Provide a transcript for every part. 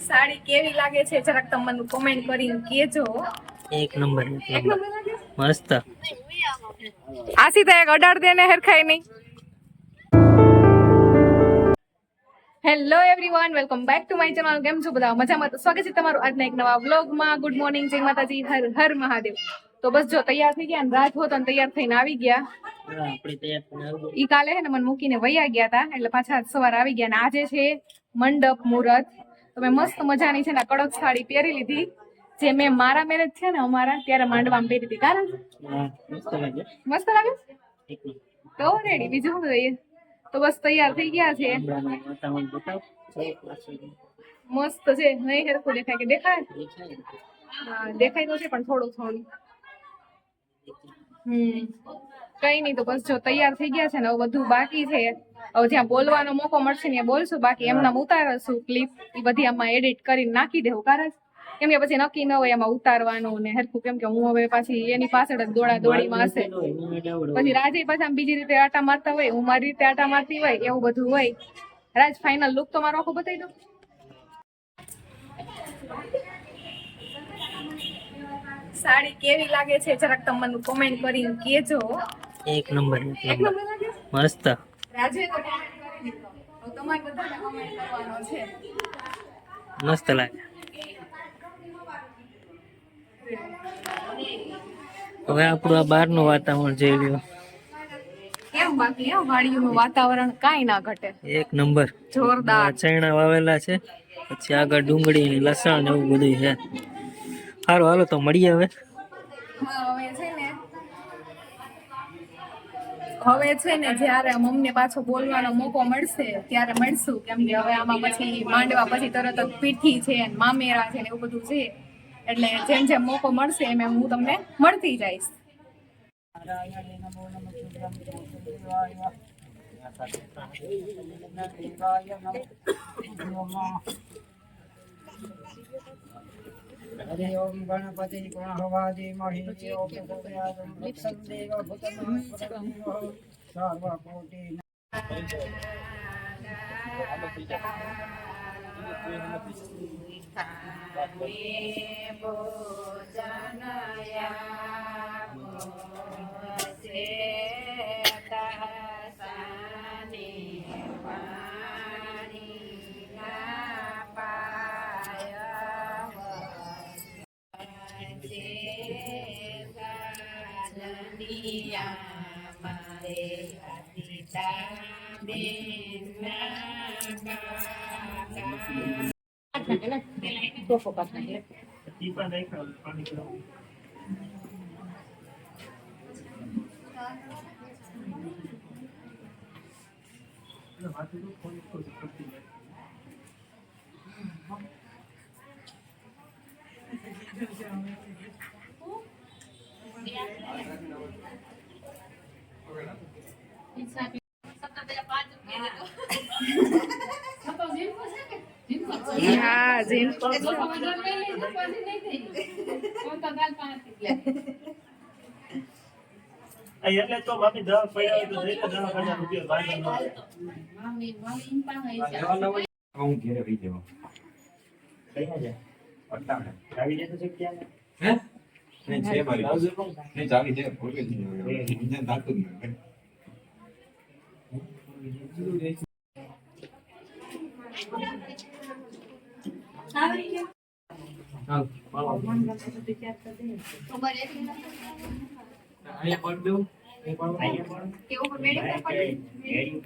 સાડી કેવી લાગે છે જરાક તમે મને કોમેન્ટ કરીને કહેજો. એક નંબર મસ્ત. આશી તો એક અડાડ દે ને હરખાઈ નહીં. Hello everyone, welcome back to my channel. કેમ છો બધા? મજામાં? તો સ્વાગત છે તમારું આજના એક નવા વ્લોગમાં. ગુડ મોર્નિંગ, જય માતાજી, હર હર મહાદેવ. તો બસ જો તૈયાર થઈ ગયા ને રાત હોત અને તૈયાર થઈને આવી ગયા. ઈ કાલે હે ને મને મૂકીને વૈયા ગયા હતા એટલે પાછા સવારે આવી ગયા. ને આજે છે મંડપ મુહૂર્ત. તો મેં મસ્ત મજાની છે ને કડક સાડી પહેરી લીધી જે મેં મારા મેરેજ છે ને અમારા ત્યારે માંડવામાં પહેરી હતી. કારણ મસ્ત લાગે તો રેડી. બીજું શું જોઈએ? તો બસ તૈયાર થઈ ગયા છે. મસ્ત છે નહીં? હેરખું દેખાય કે દેખાય? હા દેખાય તો છે પણ થોડું થોડું. કઈ નહીં. તો બસ જો તૈયાર થઈ ગયા છે ને હવે બધું બાકી છે. હવે જ્યાં બોલવાનો મોકો મળશે ને બોલશું, બાકી એમના ઉતારશું ક્લિપ. એ બધી આમાં એડિટ કરીને નાખી દેવું. કારણ કેમ કે પછી નક્કી ન હોય એમાં ઉતારવાનું ને હરખું. કેમ કે હું હવે પાછી એની પાછળ જ દોડા દોડીમાં હશે. પછી રાજે પાછા બીજી રીતે આટા મારતા હોય, હું મારી રીતે આટા મારતી હોય, એવું બધું હોય. રાજ ફાઇનલ લુક તો મારો આખો બતાવી દો. સાડી કેવી લાગે છે જરાક તમે મને કોમેન્ટ કરીને કહેજો. એક નંબર મસ્ત. રાજે તો કોમેન્ટ કરી દીધો. હવે તમારે બધાને કોમેન્ટ કરવાનો છે. મસ્ત લાગે. હવે આપણું આ બહારનું વાતાવરણ જોઈ લ્યો. કેમ બાકી વાડીનું વાતાવરણ કાંઈ ના ઘટે. એક નંબર જોરદાર. ચણા વાવેલા છે, પછી આગળ ડુંગળી ને લસણ એવું બધું છે. સારું હાલો તો મળીએ હવે. હવે છે ને જયારે મમ્મીને પાછો બોલવાનો મોકો મળશે ત્યારે મળશું. કેમ કે હવે આમાં પછી માંડવા પછી તરત જ પીઠી છે, મામેરા છે ને એવું બધું છે. એટલે જેમ જેમ મોકો મળશે એમ એમ હું તમને મળતી જઈશ. हरि ओम गणपति प्रणवादि महि ओम सदेव भूतम सर्वकोटि હા જીન એટલે તો બાકી 10 પડ્યા તો દે 10,000 રૂપિયા હું ઘરે રહી જાવ કઈ જાય પટ્ટા આવી જાય તો છે ક્યાં હે નહીં છે મારી નહીં ચાવી છે ઓકે મને દાતું જ નહીં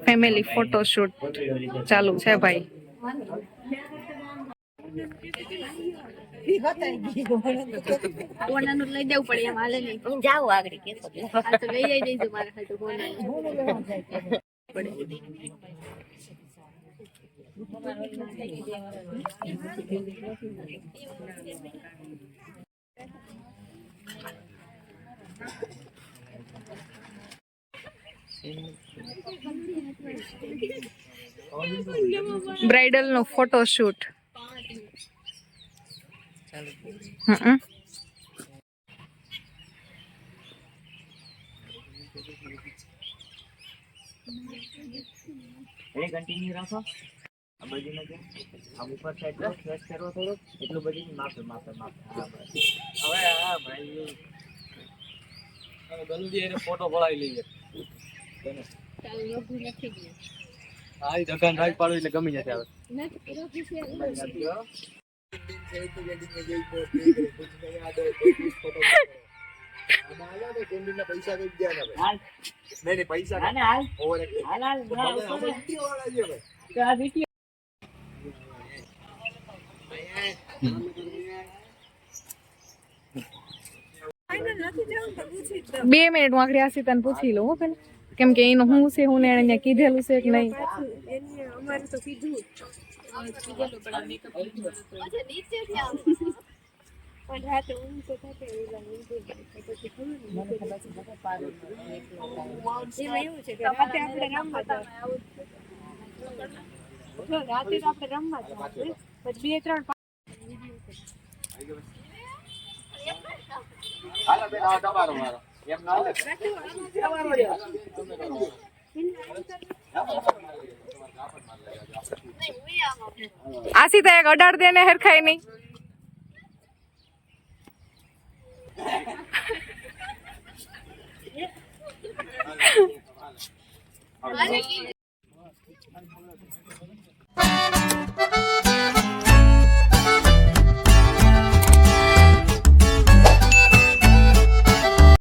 ફેમિલી ફોટોશૂટ ચાલુ છે ભાઈ. કોનાનું લઈ દેવું પડે એમ હાલે નહીં. હું જાઉં આગળ કે તો લઈ જઈ દઈશું મારા હાથે બ્રાઇડલ નો ફોટોશૂટ. એ કન્ટિન્યુ રાખો. આ બાજુ નથી આમ ઉપર સાઈડ પર ફ્રેશ કરો થોડું એટલું બધું માપે માપે માપે હા બસ હવે હા ભાઈ જલ્દી એને ફોટો પડાવી લઈએ ચાલ રોગું નથી ગયું હા એ દુકાન રાખ પાડો એટલે ગમી જશે હવે નથી રોગી છે બે મિનિટ હું આગળ આશિતાને પૂછી લઉં હો પેલા કેમ કે એનું હું છે હું ને એને ત્યાં કીધેલું છે કે નહીં પછી નીચે થી આવે પણ રાતે ઊંઘ તો થતી એમાં એવું છે કે રાતે આપણે રમવા જવાનું. જો રાતે તો આપણે રમવા જવાનું પછી 2-3 હાલો બેન આ તમારો મારો એમ ના હાલે આશિતા એક અડાડ દે ને હરખાય નહીં